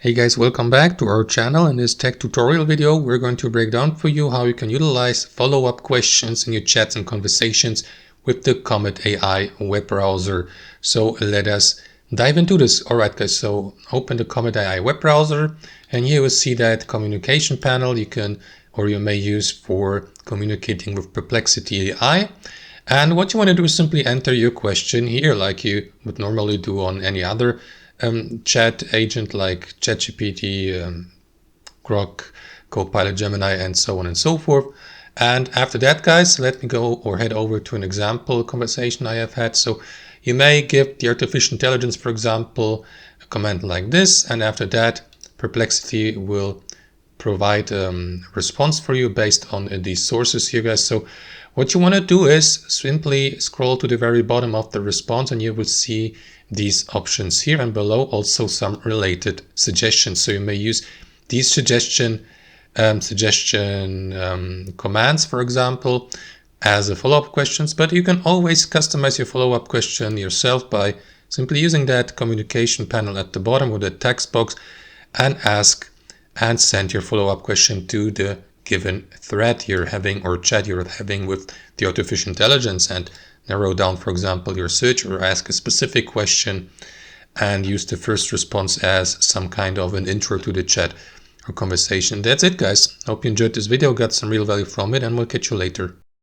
Hey guys, welcome back to our channel. In this tech tutorial video, we're going to break down for you how you can utilize follow-up questions in your chats and conversations with the Comet AI web browser. So let us dive into this. Alright guys, so open the Comet AI web browser and here you will see that communication panel you may use for communicating with Perplexity AI. And what you want to do is simply enter your question here like you would normally do on any other chat agent like ChatGPT, Grok, Copilot, Gemini, and so on and so forth. And after that, guys, let me go or head over to an example conversation I have had. So you may give the artificial intelligence, for example, a command like this, and after that, Perplexity will provide a response for you based on these sources here, guys. So what you want to do is simply scroll to the very bottom of the response and you will see these options here, and below also some related suggestions. So you may use these suggestion commands, for example, as a follow-up questions, but you can always customize your follow-up question yourself by simply using that communication panel at the bottom with the text box and ask and send your follow-up question to the given thread you're having or chat you're having with the artificial intelligence, and narrow down, for example, your search or ask a specific question and use the first response as some kind of an intro to the chat or conversation. That's it, guys. Hope you enjoyed this video, got some real value from it, and we'll catch you later.